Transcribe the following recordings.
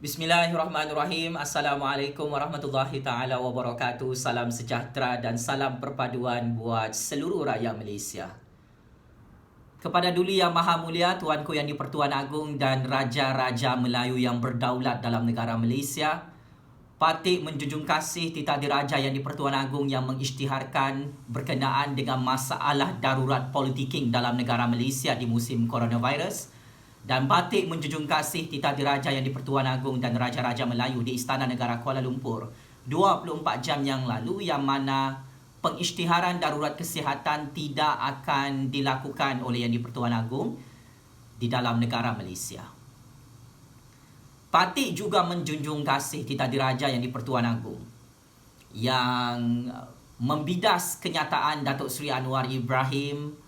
Bismillahirrahmanirrahim. Assalamualaikum warahmatullahi taala wabarakatuh. Salam sejahtera dan salam perpaduan buat seluruh rakyat Malaysia. Kepada Duli Yang Maha Mulia, Tuanku Yang di-Pertuan Agong dan Raja-Raja Melayu yang berdaulat dalam negara Malaysia, patut menjunjung kasih Tita Diraja Yang di-Pertuan Agong yang mengisytiharkan berkenaan dengan masalah darurat politik dalam negara Malaysia di musim coronavirus. Dan patut menjunjung kasih Tita Diraja Yang di-Pertuan Agong dan Raja-Raja Melayu di Istana Negara Kuala Lumpur 24 jam yang lalu, yang mana pengisytiharan darurat kesihatan tidak akan dilakukan oleh Yang di-Pertuan Agong di dalam negara Malaysia. Patut juga menjunjung kasih Tita Diraja Yang di-Pertuan Agong yang membidas kenyataan Datuk Seri Anwar Ibrahim,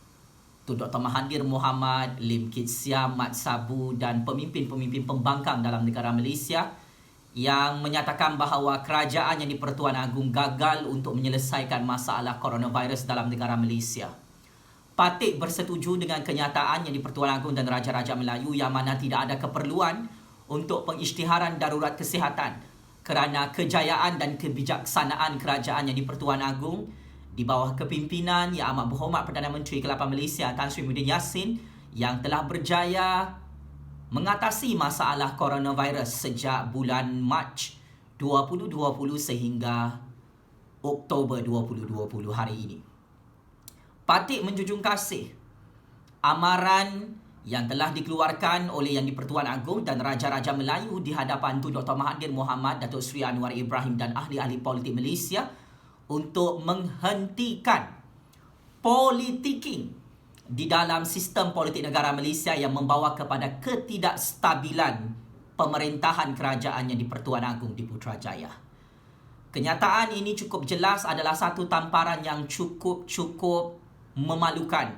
Tun Dr. Mahathir Mohamad, Lim Kit Siam, Mat Sabu dan pemimpin-pemimpin pembangkang dalam negara Malaysia yang menyatakan bahawa kerajaan Yang di-Pertuan Agong gagal untuk menyelesaikan masalah coronavirus dalam negara Malaysia. Patut bersetuju dengan kenyataan Yang di-Pertuan Agong dan Raja-Raja Melayu yang mana tidak ada keperluan untuk pengisytiharan darurat kesihatan kerana kejayaan dan kebijaksanaan kerajaan Yang di-Pertuan Agong di bawah kepimpinan Yang Amat Berhormat Perdana Menteri ke-8 Malaysia Tan Sri Muhyiddin Yassin yang telah berjaya mengatasi masalah coronavirus sejak bulan Mac 2020 sehingga Oktober 2020 hari ini. Patut menjunjung kasih amaran yang telah dikeluarkan oleh Yang di-Pertuan Agong dan Raja-Raja Melayu di hadapan Tun Dr. Mahathir Mohamad, Datuk Seri Anwar Ibrahim dan ahli-ahli politik Malaysia untuk menghentikan politik di dalam sistem politik negara Malaysia yang membawa kepada ketidakstabilan pemerintahan kerajaan Yang di-Pertuan Agong di Putrajaya. Kenyataan ini cukup jelas adalah satu tamparan yang cukup memalukan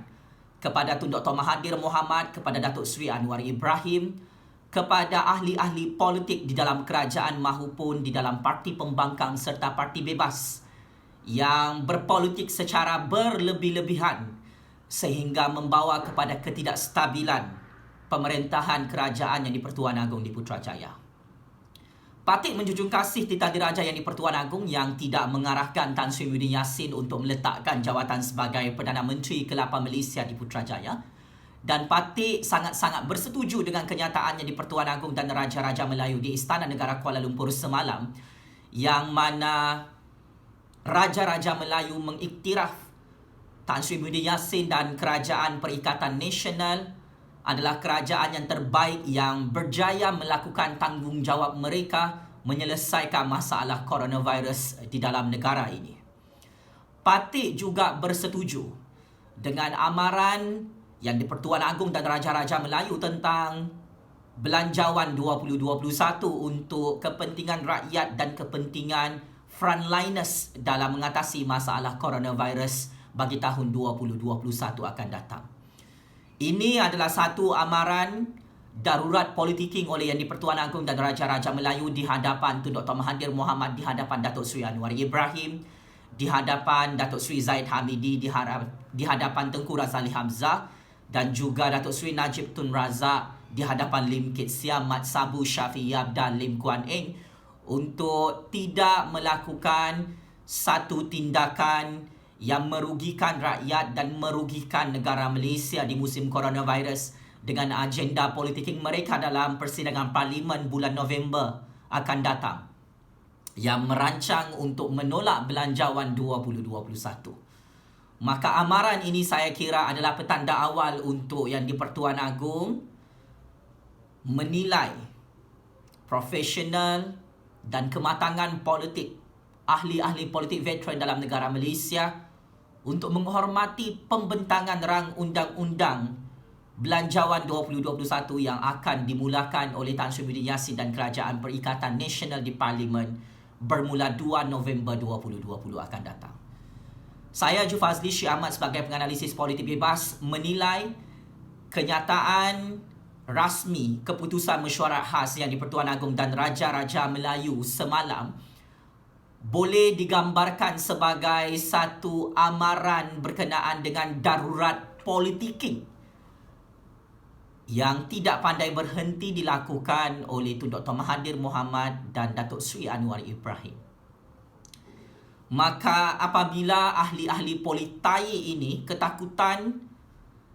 kepada Tun Dr. Mahathir Mohamad, kepada Datuk Seri Anwar Ibrahim, kepada ahli-ahli politik di dalam kerajaan maupun di dalam parti pembangkang serta parti bebas yang berpolitik secara berlebih-lebihan sehingga membawa kepada ketidakstabilan pemerintahan kerajaan Yang di-Pertuan Agong di Putrajaya. Patut menjunjung kasih Tita Diraja Yang di-Pertuan Agong yang tidak mengarahkan Tan Sri Muhyiddin Yassin untuk meletakkan jawatan sebagai Perdana Menteri ke-8 Malaysia di Putrajaya, dan patut sangat-sangat bersetuju dengan kenyataan Yang di-Pertuan Agong dan Raja-Raja Melayu di Istana Negara Kuala Lumpur semalam, yang mana Raja-Raja Melayu mengiktiraf Tan Sri Muhyiddin Yassin dan Kerajaan Perikatan Nasional adalah kerajaan yang terbaik yang berjaya melakukan tanggungjawab mereka menyelesaikan masalah coronavirus di dalam negara ini. Patut juga bersetuju dengan amaran Yang di-Pertuan Agong dan Raja-Raja Melayu tentang Belanjawan 2021 untuk kepentingan rakyat dan kepentingan frontliners dalam mengatasi masalah coronavirus bagi tahun 2021 akan datang. Ini adalah satu amaran darurat politik oleh Yang di-Pertuan Agong dan Raja-Raja Melayu di hadapan Tun Dr. Mahathir Mohamad, di hadapan Datuk Seri Anwar Ibrahim, di hadapan Datuk Seri Zahid Hamidi, di hadapan Tengku Razali Hamzah dan juga Datuk Seri Najib Tun Razak, di hadapan Lim Kit Siam, Mat Sabu, Syafiq Yap dan Lim Kuan Eng, untuk tidak melakukan satu tindakan yang merugikan rakyat dan merugikan negara Malaysia di musim coronavirus dengan agenda politik mereka dalam persidangan Parlimen bulan November akan datang yang merancang untuk menolak Belanjawan 2021. Maka amaran ini saya kira adalah petanda awal untuk Yang di-Pertuan Agong menilai profesional dan kematangan politik ahli-ahli politik veteran dalam negara Malaysia untuk menghormati pembentangan rang undang-undang Belanjawan 2021 yang akan dimulakan oleh Tan Sri Muhyiddin Yassin dan Kerajaan Perikatan Nasional di Parlimen bermula 2 November 2020 akan datang. Saya Jufazli Syih Ahmad sebagai penganalisis politik bebas menilai kenyataan rasmi keputusan mesyuarat khas Yang di-Pertuan Agong dan Raja-Raja Melayu semalam boleh digambarkan sebagai satu amaran berkenaan dengan darurat politik yang tidak pandai berhenti dilakukan oleh Tun Dr. Mahathir Mohamad dan Datuk Seri Anwar Ibrahim. Maka apabila ahli-ahli politik ini ketakutan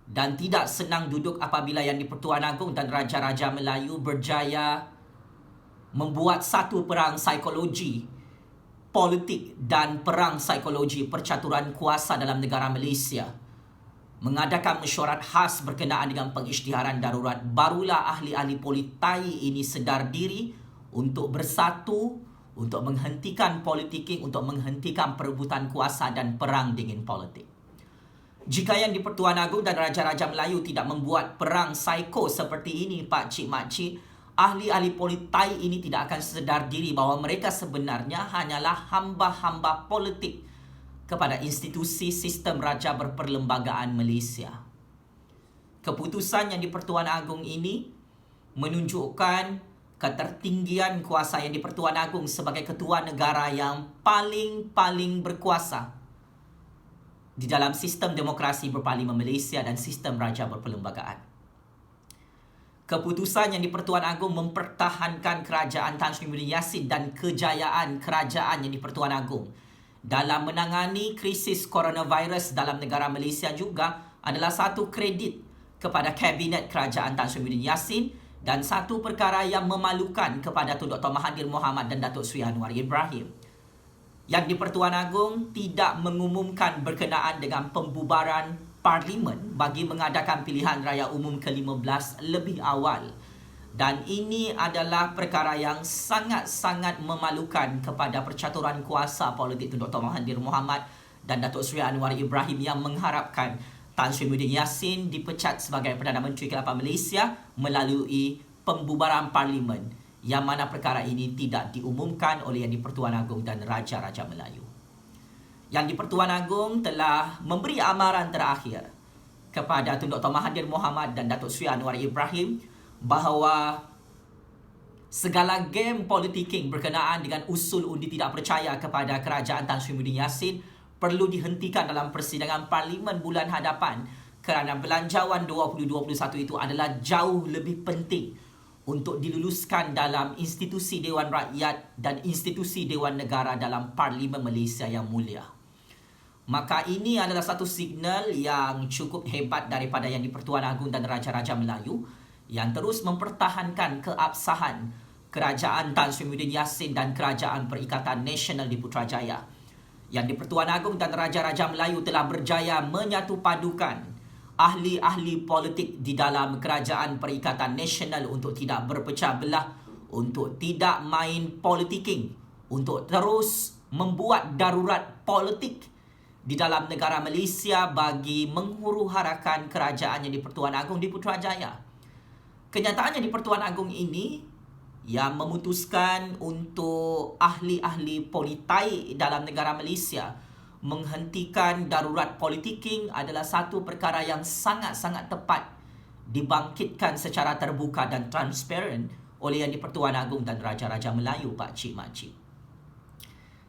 dan tidak senang duduk apabila Yang di-Pertuan Agong dan Raja-Raja Melayu berjaya membuat satu perang psikologi politik dan perang psikologi percaturan kuasa dalam negara Malaysia, mengadakan mesyuarat khas berkenaan dengan pengisytiharan darurat, barulah ahli-ahli politik ini sedar diri untuk bersatu, untuk menghentikan politik, untuk menghentikan perebutan kuasa dan perang dingin politik. Jika Yang di-Pertuan Agong dan Raja-Raja Melayu tidak membuat perang psiko seperti ini, Pak Cik Mak Cik, ahli-ahli politik ini tidak akan sedar diri bahawa mereka sebenarnya hanyalah hamba-hamba politik kepada institusi sistem raja berperlembagaan Malaysia. Keputusan Yang di-Pertuan Agong ini menunjukkan ketertinggian kuasa Yang di-Pertuan Agong sebagai ketua negara yang paling berkuasa di dalam sistem demokrasi berparlimen Malaysia dan sistem raja berperlembagaan. Keputusan Yang di-Pertuan Agong mempertahankan kerajaan Tan Sri Muhyiddin Yassin dan kejayaan kerajaan Yang di-Pertuan Agong dalam menangani krisis coronavirus dalam negara Malaysia juga adalah satu kredit kepada Kabinet Kerajaan Tan Sri Muhyiddin Yassin dan satu perkara yang memalukan kepada Tun Dr. Mahathir Mohamad dan Datuk Seri Anwar Ibrahim. Yang di-Pertuan Agong tidak mengumumkan berkenaan dengan pembubaran Parlimen bagi mengadakan pilihan raya umum ke-15 lebih awal. Dan ini adalah perkara yang sangat-sangat memalukan kepada percaturan kuasa politik Tun Dr. Mahathir Mohamad dan Datuk Seri Anwar Ibrahim yang mengharapkan Tan Sri Muhyiddin Yassin dipecat sebagai Perdana Menteri ke-8 Malaysia melalui pembubaran Parlimen, yang mana perkara ini tidak diumumkan oleh Yang di-Pertuan Agong dan Raja-Raja Melayu. Yang di-Pertuan Agong telah memberi amaran terakhir kepada Tun Dr. Mahathir Mohamad dan Datuk Seri Anwar Ibrahim bahawa segala game politik berkenaan dengan usul undi tidak percaya kepada kerajaan Tan Sri Muhyiddin Yassin perlu dihentikan dalam persidangan Parlimen bulan hadapan, kerana belanjawan 2021 itu adalah jauh lebih penting untuk diluluskan dalam institusi Dewan Rakyat dan institusi Dewan Negara dalam Parlimen Malaysia yang mulia. Maka ini adalah satu signal yang cukup hebat daripada Yang di-Pertuan Agong dan Raja-Raja Melayu yang terus mempertahankan keabsahan kerajaan Tan Sri Muhyiddin Yassin dan Kerajaan Perikatan Nasional di Putrajaya. Yang di-Pertuan Agong dan Raja-Raja Melayu telah berjaya menyatupadukan ahli-ahli politik di dalam Kerajaan Perikatan Nasional untuk tidak berpecah belah, untuk tidak main politicking, untuk terus membuat darurat politik di dalam negara Malaysia bagi menghuru-harakan kerajaan Yang di-Pertuan Agong di Putrajaya. Kenyataannya Yang di-Pertuan Agong ini yang memutuskan untuk ahli-ahli politik dalam negara Malaysia menghentikan darurat politicking adalah satu perkara yang sangat-sangat tepat dibangkitkan secara terbuka dan transparan oleh Yang di-Pertuan Agong dan Raja-Raja Melayu, Pak Cik Mak Cik.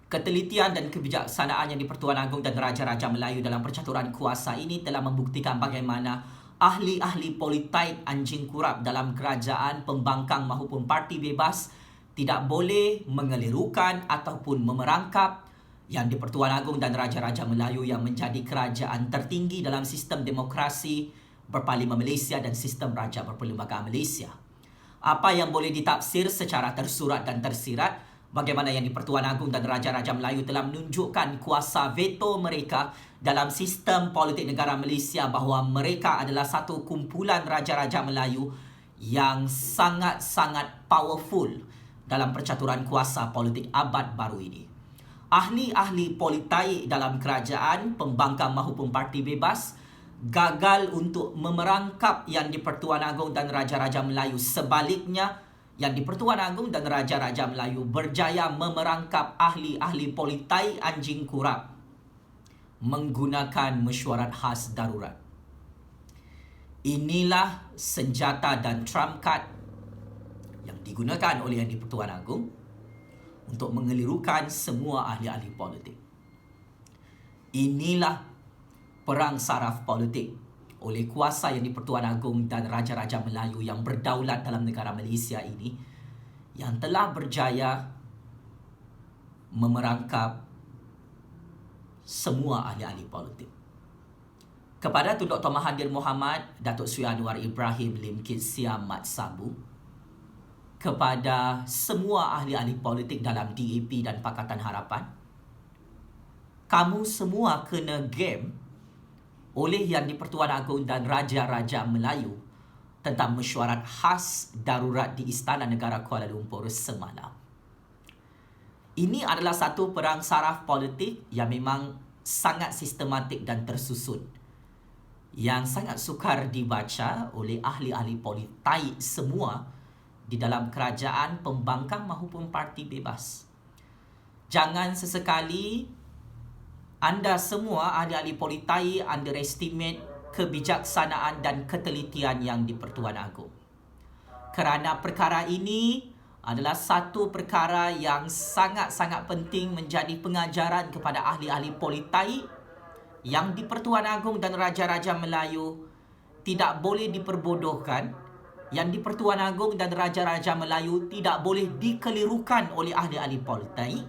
Ketelitian dan kebijaksanaan Yang di-Pertuan Agong dan Raja-Raja Melayu dalam percaturan kuasa ini telah membuktikan bagaimana ahli-ahli politik anjing kurap dalam kerajaan, pembangkang maupun parti bebas tidak boleh mengelirukan ataupun memerangkap Yang di-Pertuan Agong dan Raja-Raja Melayu yang menjadi kerajaan tertinggi dalam sistem demokrasi berparlimen Malaysia dan sistem raja berperlembagaan Malaysia. Apa yang boleh ditafsir secara tersurat dan tersirat, bagaimana Yang di-Pertuan Agong dan Raja-Raja Melayu telah menunjukkan kuasa veto mereka dalam sistem politik negara Malaysia, bahawa mereka adalah satu kumpulan Raja-Raja Melayu yang sangat-sangat powerful dalam percaturan kuasa politik abad baru ini. Ahli-ahli politik dalam kerajaan, pembangkang maupun parti bebas gagal untuk memerangkap Yang di-Pertuan Agong dan Raja-Raja Melayu. Sebaliknya, Yang di-Pertuan Agong dan Raja-Raja Melayu berjaya memerangkap ahli-ahli politik anjing kurap menggunakan mesyuarat khas darurat. Inilah senjata dan trump card yang digunakan oleh Yang di-Pertuan Agong untuk mengelirukan semua ahli-ahli politik. Inilah perang saraf politik oleh kuasa yang di-Pertuan Agong dan Raja-Raja Melayu yang berdaulat dalam negara Malaysia ini, yang telah berjaya memerangkap semua ahli-ahli politik. Kepada Tun Dr. Mahathir Mohamad, Datuk Seri Anwar Ibrahim Lim Kit Siam Mat Sabu, kepada semua ahli-ahli politik dalam DAP dan Pakatan Harapan, kamu semua kena game oleh Yang di-Pertuan Agong dan Raja-Raja Melayu tentang mesyuarat khas darurat di Istana Negara Kuala Lumpur semalam. Ini adalah satu perang saraf politik yang memang sangat sistematik dan tersusun, yang sangat sukar dibaca oleh ahli-ahli politik semua di dalam kerajaan pembangkang maupun parti bebas. Jangan sesekali anda semua ahli-ahli politik underestimate kebijaksanaan dan ketelitian yang di-Pertuan Agong. Kerana perkara ini adalah satu perkara yang sangat-sangat penting menjadi pengajaran kepada ahli-ahli politik yang di-Pertuan Agong dan Raja-Raja Melayu tidak boleh diperbodohkan, yang di-Pertuan Agong dan Raja-Raja Melayu tidak boleh dikelirukan oleh ahli-ahli politik,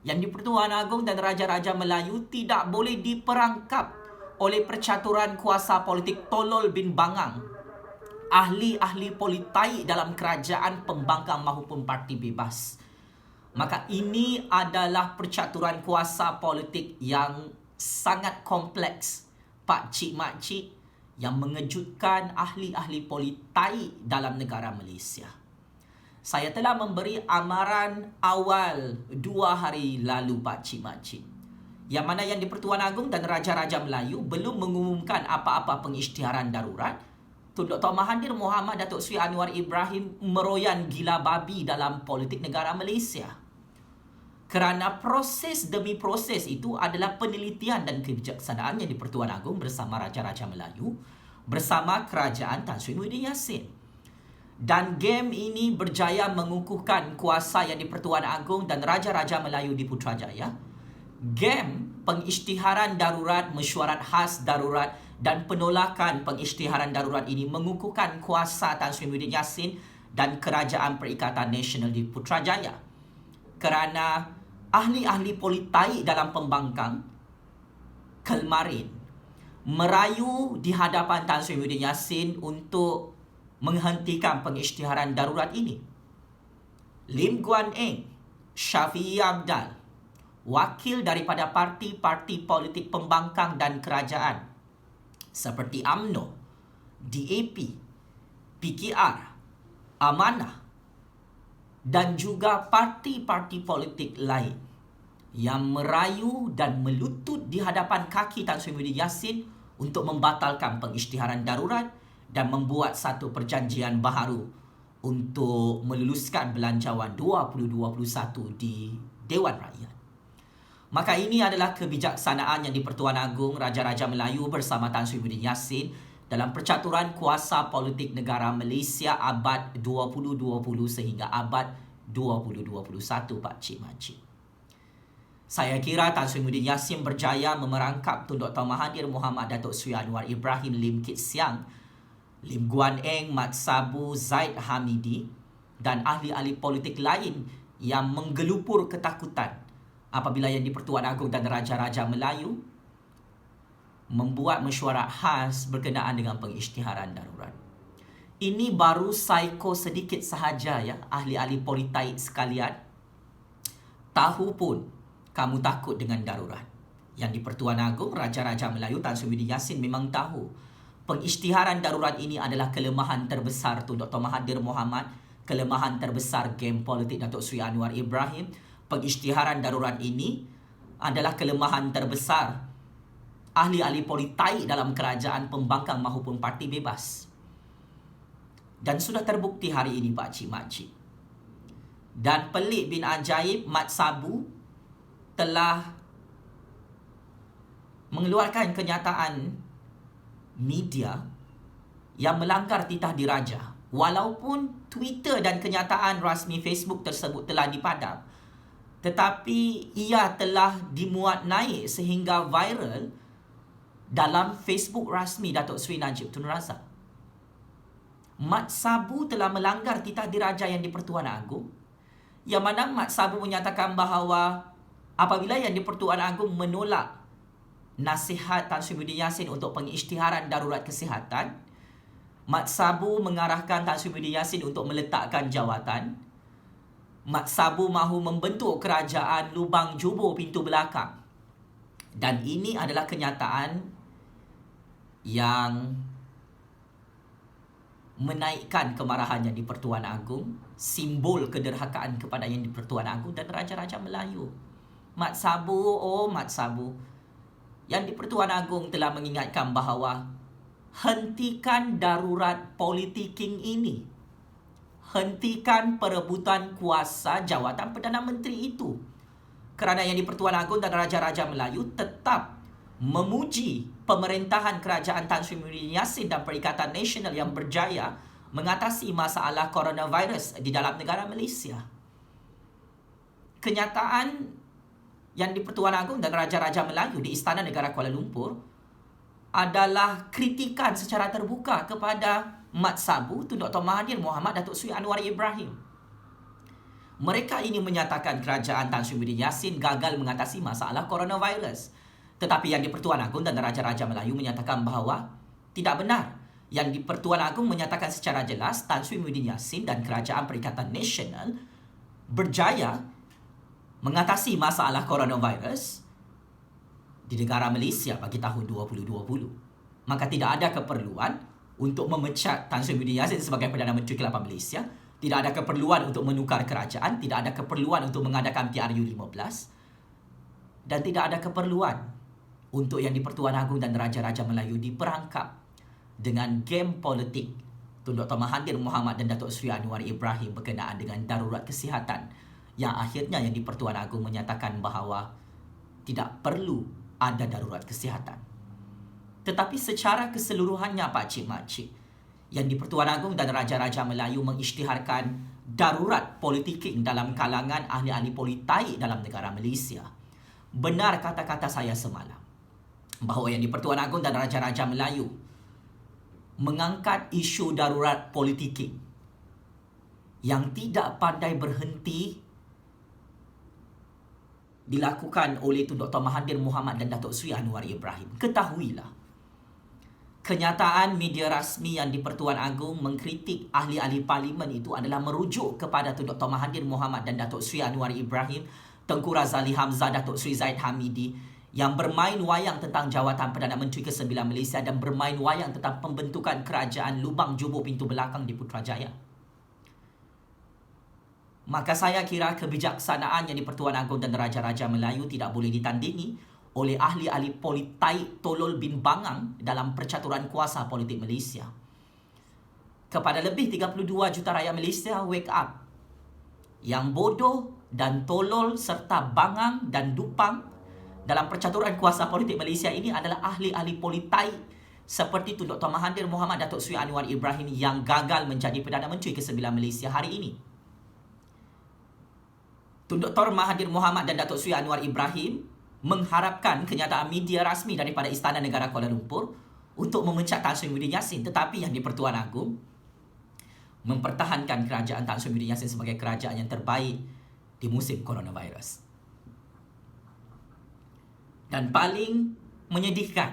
yang di-Pertuan Agong dan Raja-Raja Melayu tidak boleh diperangkap oleh percaturan kuasa politik tolol bin bangang ahli-ahli politik dalam kerajaan pembangkang maupun parti bebas. Maka ini adalah percaturan kuasa politik yang sangat kompleks, pak cik mak cik, yang mengejutkan ahli-ahli politik dalam negara Malaysia. Saya telah memberi amaran awal 2 hari lalu, pak cik mak cik, yang mana Yang di-Pertuan Agong dan Raja-Raja Melayu belum mengumumkan apa-apa pengisytiharan darurat. Tun Dr. Mahathir Mohamad, Datuk Seri Anwar Ibrahim meroyan gila babi dalam politik negara Malaysia. Kerana proses demi proses itu adalah penelitian dan kebijaksanaan Yang di-Pertuan Agong bersama Raja-Raja Melayu, bersama Kerajaan Tan Sri Muhyiddin Yassin. Dan game ini berjaya mengukuhkan kuasa Yang di-Pertuan Agong dan Raja-Raja Melayu di Putrajaya. Game pengisytiharan darurat, mesyuarat khas darurat dan penolakan pengisytiharan darurat ini mengukuhkan kuasa Tan Sri Muhyiddin Yassin dan Kerajaan Perikatan Nasional di Putrajaya. Kerana ahli-ahli politik dalam pembangkang kemarin merayu di hadapan Tan Sri Muhyiddin Yassin untuk menghentikan pengisytiharan darurat ini. Lim Guan Eng, Syafiee Apdal, wakil daripada parti-parti politik pembangkang dan kerajaan seperti UMNO, DAP, PKR, Amanah dan juga parti-parti politik lain yang merayu dan melutut di hadapan kaki Tan Sri Muhyiddin Yassin untuk membatalkan pengisytiharan darurat dan membuat satu perjanjian baharu untuk meluluskan belanjawan 2021 di Dewan Rakyat. Maka ini adalah kebijaksanaan Yang di-Pertuan Agong Raja-Raja Melayu bersama Tan Sri Muhyiddin Yassin dalam percaturan kuasa politik negara Malaysia abad 2020 sehingga abad 2021, pak cik makcik. Saya kira Tan Sri Muhyiddin Yassin berjaya memerangkap Tun Dr. Mahathir Mohamad, Datuk Seri Anwar Ibrahim Lim Kit Siang, Lim Guan Eng, Mat Sabu, Zaid Hamidi dan ahli-ahli politik lain yang menggelupur ketakutan apabila Yang di-Pertuan Agong dan Raja-Raja Melayu membuat mesyuarat khas berkenaan dengan pengisytiharan darurat. Ini baru psycho sedikit sahaja ya, ahli-ahli politik sekalian. Tahu pun kamu takut dengan darurat. Yang di-Pertuan Agong, Raja-Raja Melayu, Tan Sri Muhyiddin Yassin memang tahu pengisytiharan darurat ini adalah kelemahan terbesar Tun Dr. Mahathir Mohamad, kelemahan terbesar gem politik Datuk Seri Anwar Ibrahim. Pengisytiharan darurat ini adalah kelemahan terbesar ahli-ahli politik dalam kerajaan pembangkang maupun parti bebas. Dan sudah terbukti hari ini, pak cik makcik. Dan pelik bin ajaib, Mat Sabu telah mengeluarkan kenyataan media yang melanggar titah diraja. Walaupun Twitter dan kenyataan rasmi Facebook tersebut telah dipadam, tetapi ia telah dimuat naik sehingga viral dalam Facebook rasmi Datuk Seri Najib Tun Razak. Mat Sabu telah melanggar titah diraja Yang di-Pertuan Agong, yang mana Mat Sabu menyatakan bahawa apabila Yang di-Pertuan Agong menolak nasihat Tan Sri Muhyiddin Yassin untuk pengisytiharan darurat kesihatan, Mat Sabu mengarahkan Tan Sri Muhyiddin Yassin untuk meletakkan jawatan. Mat Sabu mahu membentuk kerajaan lubang jubur pintu belakang. Dan ini adalah kenyataan yang menaikkan kemarahan Yang di-Pertuan Agong, simbol kederhakaan kepada Yang di-Pertuan Agong dan Raja-Raja Melayu. Mat Sabu, oh Mat Sabu, Yang di-Pertuan Agong telah mengingatkan bahawa hentikan darurat politiking ini. Hentikan perebutan kuasa jawatan Perdana Menteri itu. Kerana Yang di-Pertuan Agong dan Raja-Raja Melayu tetap memuji pemerintahan kerajaan Tan Sri Muhyiddin Yassin dan Perikatan Nasional yang berjaya mengatasi masalah coronavirus di dalam negara Malaysia. Kenyataan Yang di-Pertuan Agong dan Raja-Raja Melayu di Istana Negara Kuala Lumpur adalah kritikan secara terbuka kepada Mat Sabu, Tun Dr. Mahathir Mohamad, Datuk Seri Anwar Ibrahim. Mereka ini menyatakan kerajaan Tan Sri Muhyiddin Yassin gagal mengatasi masalah coronavirus. Tetapi Yang di-Pertuan Agong dan Raja-Raja Melayu menyatakan bahawa tidak benar. Yang di-Pertuan Agong menyatakan secara jelas Tan Sri Muhyiddin Yassin dan Kerajaan Perikatan Nasional berjaya mengatasi masalah coronavirus di negara Malaysia bagi tahun 2020. Maka tidak ada keperluan untuk memecat Tan Sri Muhyiddin Yassin sebagai Perdana Menteri ke-8 Malaysia. Tidak ada keperluan untuk menukar kerajaan. Tidak ada keperluan untuk mengadakan PRU15. Dan tidak ada keperluan untuk Yang di-Pertuan Agong dan Raja-Raja Melayu diperangkap dengan game politik Tun Dr. Mahathir Mohamad dan Datuk Seri Anwar Ibrahim berkenaan dengan darurat kesihatan, yang akhirnya Yang di-Pertuan Agong menyatakan bahawa tidak perlu ada darurat kesihatan. Tetapi secara keseluruhannya pakcik-makcik, Yang di-Pertuan Agong dan Raja-Raja Melayu mengisytiharkan darurat politiking dalam kalangan ahli-ahli politik dalam negara Malaysia. Benar kata-kata saya semalam bahawa Yang di-Pertuan Agong dan Raja-Raja Melayu mengangkat isu darurat politiking yang tidak pandai berhenti dilakukan oleh Tun Dr. Mahathir Mohamad dan Datuk Seri Anwar Ibrahim. Ketahuilah, kenyataan media rasmi Yang di-Pertuan Agong mengkritik ahli-ahli parlimen itu adalah merujuk kepada Tun Dr. Mahathir Mohamad dan Datuk Seri Anwar Ibrahim, Tengku Razali Hamzah, Datuk Seri Zahid Hamidi yang bermain wayang tentang jawatan Perdana Menteri ke-9 Malaysia dan bermain wayang tentang pembentukan kerajaan lubang jubur pintu belakang di Putrajaya. Maka saya kira kebijaksanaan Yang di-Pertuan Agong dan Raja-Raja Melayu tidak boleh ditandingi oleh ahli-ahli politik tolol bin bangang dalam percaturan kuasa politik Malaysia. Kepada lebih 32 juta rakyat Malaysia, wake up. Yang bodoh dan tolol serta bangang dan dupang dalam percaturan kuasa politik Malaysia ini adalah ahli-ahli politik seperti Tun Dr. Mahathir Mohamad, Datuk Seri Anwar Ibrahim yang gagal menjadi Perdana Menteri ke-9 Malaysia hari ini. Tun Dr. Mahathir Mohamad dan Datuk Seri Anwar Ibrahim mengharapkan kenyataan media rasmi daripada Istana Negara Kuala Lumpur untuk memecat Tan Sri Muhyiddin Yassin. Tetapi Yang di-Pertuan Agong mempertahankan kerajaan Tan Sri Muhyiddin Yassin sebagai kerajaan yang terbaik di musim coronavirus. Dan paling menyedihkan,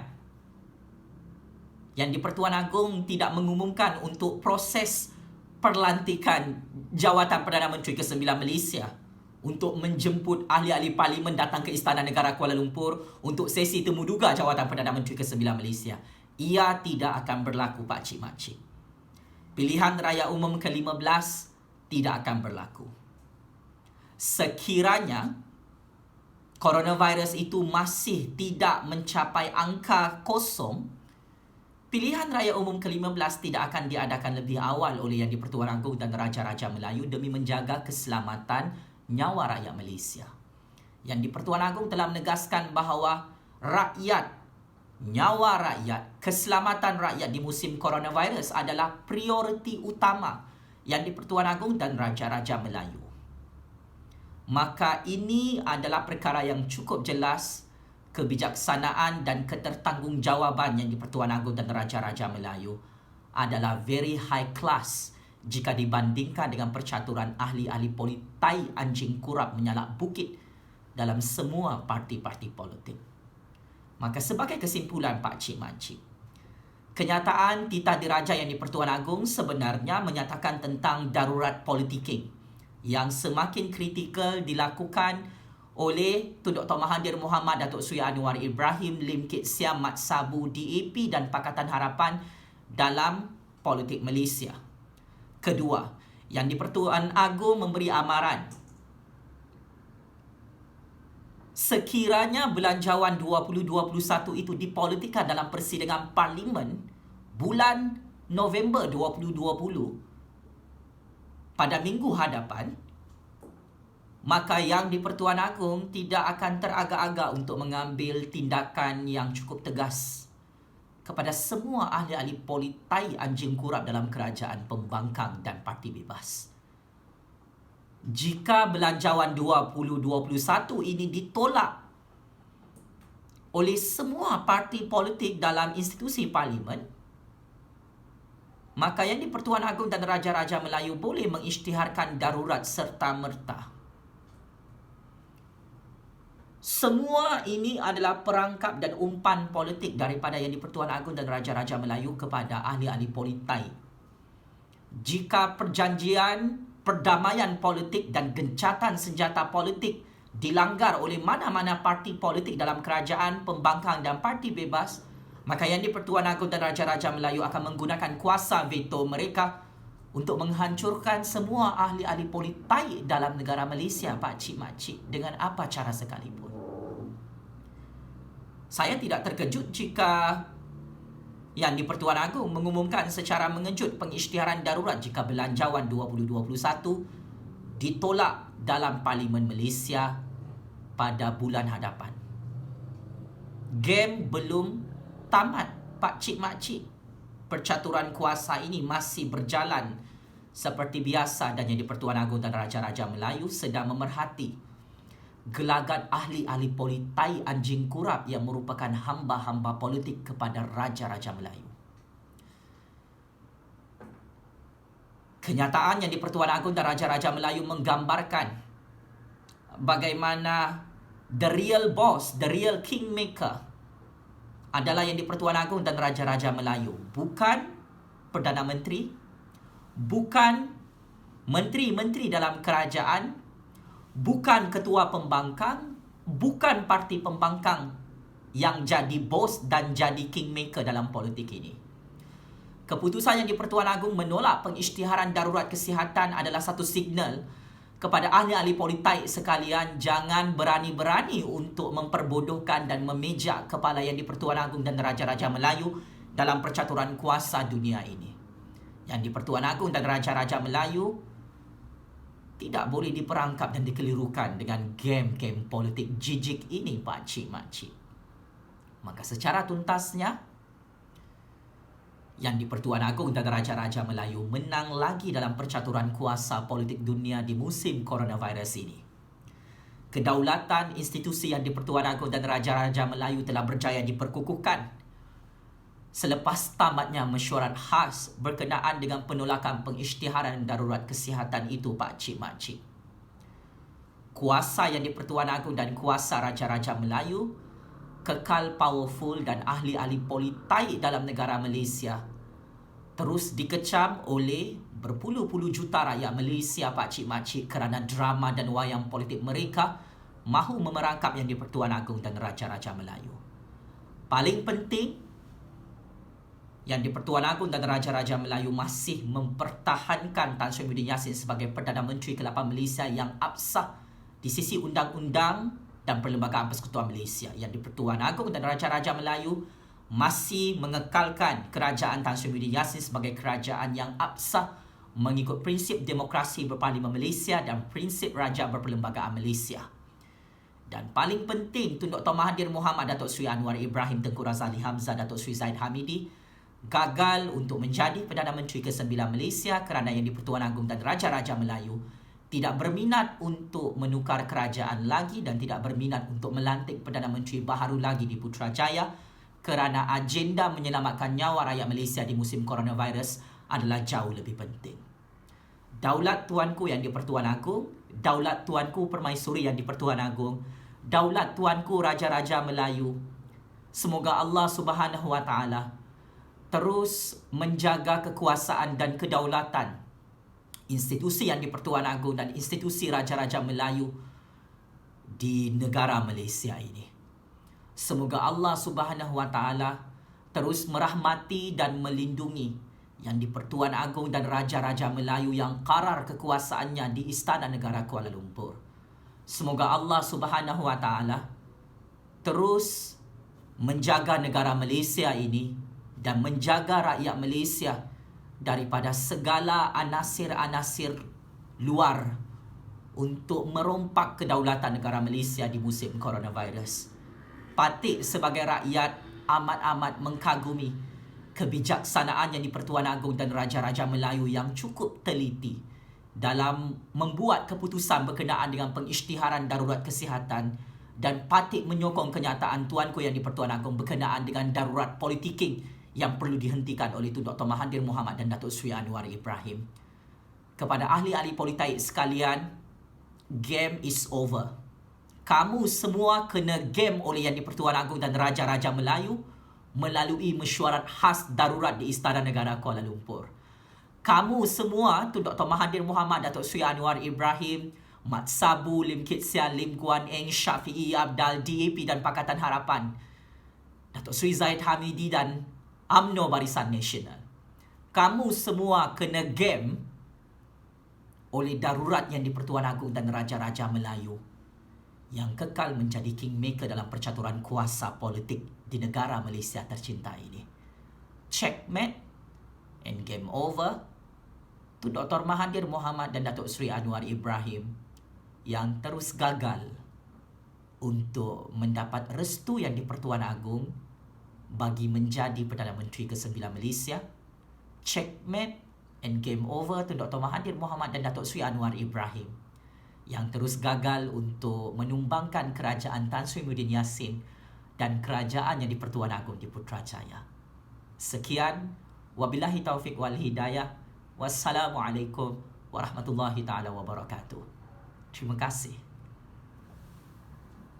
Yang di-Pertuan Agong tidak mengumumkan untuk proses perlantikan jawatan Perdana Menteri ke-9 Malaysia untuk menjemput ahli-ahli parlimen datang ke Istana Negara Kuala Lumpur untuk sesi temuduga jawatan Perdana Menteri ke-9 Malaysia. Ia tidak akan berlaku, pakcik-makcik. Pilihan Raya Umum ke-15 tidak akan berlaku. Sekiranya coronavirus itu masih tidak mencapai angka kosong, pilihan Raya Umum ke-15 tidak akan diadakan lebih awal oleh Yang di-Pertuan Agong dan Raja-Raja Melayu demi menjaga keselamatan nyawa rakyat Malaysia. Yang di-Pertuan Agong telah menegaskan bahawa rakyat, nyawa rakyat, keselamatan rakyat di musim coronavirus adalah prioriti utama Yang di-Pertuan Agong dan Raja-Raja Melayu. Maka ini adalah perkara yang cukup jelas kebijaksanaan dan ketertanggungjawaban yang di-Pertuan Agong dan Raja-Raja Melayu adalah very high class jika dibandingkan dengan percaturan ahli-ahli politik anjing kurap menyalak bukit dalam semua parti-parti politik. Maka sebagai kesimpulan Pak Cik Makcik, kenyataan titah diraja yang di-Pertuan Agong sebenarnya menyatakan tentang darurat politik yang semakin kritikal dilakukan oleh Tun Dr. Mahathir Mohamad, Datuk Seri Anwar Ibrahim, Lim Kit Siam, Mat Sabu, DAP dan Pakatan Harapan dalam politik Malaysia. Kedua, yang di-Pertuan Agong memberi amaran sekiranya Belanjawan 2021 itu dipolitikkan dalam persidangan Parlimen bulan November 2020 pada minggu hadapan, maka yang di-Pertuan Agong tidak akan teragak-agak untuk mengambil tindakan yang cukup tegas kepada semua ahli-ahli politik anjing kurap dalam kerajaan pembangkang dan parti bebas. Jika Belanjawan 2021 ini ditolak oleh semua parti politik dalam institusi parlimen, maka yang di-Pertuan Agong dan Raja-Raja Melayu boleh mengisytiharkan darurat serta-merta. Semua ini adalah perangkap dan umpan politik daripada yang di-Pertuan Agong dan Raja-Raja Melayu kepada ahli-ahli politik. Jika perjanjian perdamaian politik dan gencatan senjata politik dilanggar oleh mana-mana parti politik dalam kerajaan pembangkang dan parti bebas, maka yang di-Pertuan Agong dan Raja-Raja Melayu akan menggunakan kuasa veto mereka untuk menghancurkan semua ahli-ahli politik dalam negara Malaysia, Pak Cik Makcik, dengan apa cara sekalipun. Saya tidak terkejut jika yang di-Pertuan Agong mengumumkan secara mengejut pengisytiharan darurat jika Belanjawan 2021 ditolak dalam Parlimen Malaysia pada bulan hadapan. Game belum tamat, Pak Cik Makcik. Percaturan kuasa ini masih berjalan seperti biasa dan yang di-Pertuan Agong dan Raja-Raja Melayu sedang memerhati gelagat ahli-ahli politik anjing kurap yang merupakan hamba-hamba politik kepada Raja-Raja Melayu. Kenyataan yang di-Pertuan Agong dan Raja-Raja Melayu menggambarkan bagaimana the real boss, the real kingmaker adalah yang di-Pertuan Agong dan Raja-Raja Melayu, bukan Perdana Menteri, bukan menteri-menteri dalam kerajaan, bukan ketua pembangkang, bukan parti pembangkang yang jadi bos dan jadi kingmaker dalam politik ini. Keputusan yang di-Pertuan Agong menolak pengisytiharan darurat kesihatan adalah satu signal kepada ahli-ahli politik sekalian, jangan berani-berani untuk memperbodohkan dan memejak kepala yang di-Pertuan Agong dan Raja-Raja Melayu dalam percaturan kuasa dunia ini. Yang di-Pertuan Agong dan Raja-Raja Melayu tidak boleh diperangkap dan dikelirukan dengan game-game politik jijik ini, Pak Cik Makcik. Maka secara tuntasnya, yang di-Pertuan Agong dan Raja-Raja Melayu menang lagi dalam percaturan kuasa politik dunia di musim coronavirus ini. Kedaulatan institusi yang di-Pertuan Agong dan Raja-Raja Melayu telah berjaya diperkukuhkan selepas tamatnya mesyuarat khas berkenaan dengan penolakan pengisytiharan darurat kesihatan itu, Pak Cik Makcik. Kuasa yang di-Pertuan Agong dan kuasa Raja-Raja Melayu kekal powerful dan ahli-ahli politik dalam negara Malaysia terus dikecam oleh berpuluh-puluh juta rakyat Malaysia, Pak Cik Makcik, kerana drama dan wayang politik mereka mahu memerangkap yang di-Pertuan Agong dan Raja-Raja Melayu. Paling penting, yang di-Pertuan Agong dan Raja-Raja Melayu masih mempertahankan Tan Sri Muhyiddin Yassin sebagai Perdana Menteri ke-8 Malaysia yang absah di sisi undang-undang dan Perlembagaan Persekutuan Malaysia. Yang di-Pertuan Agong dan Raja-Raja Melayu masih mengekalkan kerajaan Tan Sri Muhyiddin Yassin sebagai kerajaan yang absah mengikut prinsip demokrasi berparlimen Malaysia dan prinsip raja berperlembagaan Malaysia. Dan paling penting, Tun Dr. Mahathir Mohamad, Datuk Seri Anwar Ibrahim, Tengku Razali Hamzah, Datuk Seri Zahid Hamidi gagal untuk menjadi Perdana Menteri ke-9 Malaysia kerana yang di-Pertuan Agong dan Raja-Raja Melayu tidak berminat untuk menukar kerajaan lagi dan tidak berminat untuk melantik Perdana Menteri baharu lagi di Putrajaya kerana agenda menyelamatkan nyawa rakyat Malaysia di musim coronavirus adalah jauh lebih penting. Daulat Tuanku yang di Pertuan Agong, Daulat Tuanku Permaisuri yang di Pertuan Agong, Daulat Tuanku Raja-Raja Melayu, semoga Allah Subhanahu Wa Taala terus menjaga kekuasaan dan kedaulatan institusi yang di Pertuan Agong dan institusi Raja-Raja Melayu di negara Malaysia ini. Semoga Allah Subhanahu Wa Taala terus merahmati dan melindungi yang di Pertuan Agong dan Raja-Raja Melayu yang karar kekuasaannya di Istana Negara Kuala Lumpur. Semoga Allah Subhanahu Wa Taala terus menjaga negara Malaysia ini dan menjaga rakyat Malaysia daripada segala anasir-anasir luar untuk merompak kedaulatan negara Malaysia di musim coronavirus. Patut sebagai rakyat amat-amat mengkagumi kebijaksanaan yang di Pertuan Agong dan Raja-Raja Melayu yang cukup teliti dalam membuat keputusan berkenaan dengan pengisytiharan darurat kesihatan, dan patut menyokong kenyataan Tuanku yang di Pertuan Agong berkenaan dengan darurat politiking yang perlu dihentikan oleh Tun Dr. Mahathir Mohamad dan Datuk Seri Anwar Ibrahim. Kepada ahli-ahli politik sekalian, game is over. Kamu semua kena game oleh Yang di-Pertuan Agong dan Raja-Raja Melayu melalui mesyuarat khas darurat di Istana Negara Kuala Lumpur. Kamu semua, Tun Dr. Mahathir Mohamad, Datuk Seri Anwar Ibrahim, Mat Sabu, Lim Kit Sian, Lim Guan Eng, Syafiee Abdal, DAP dan Pakatan Harapan, Datuk Seri Zahid Hamidi dan UMNO Barisan Nasional. Kamu semua kena game oleh darurat Yang di Pertuan Agong dan Raja-Raja Melayu yang kekal menjadi kingmaker dalam percaturan kuasa politik di negara Malaysia tercinta ini. Checkmate and game over. Tun Dr. Mahathir Mohamad dan Datuk Seri Anwar Ibrahim yang terus gagal untuk mendapat restu Yang di Pertuan Agong bagi menjadi Perdana Menteri ke-9 Malaysia. Checkmate and game over Tun Dr. Mahathir Mohamad dan Datuk Seri Anwar Ibrahim yang terus gagal untuk menumbangkan kerajaan Tan Sri Muhyiddin Yassin dan kerajaan Yang di Pertuan Agong di Putrajaya. Sekian, wabillahi taufiq wal hidayah. Wassalamualaikum warahmatullahi taala wabarakatuh. Terima kasih.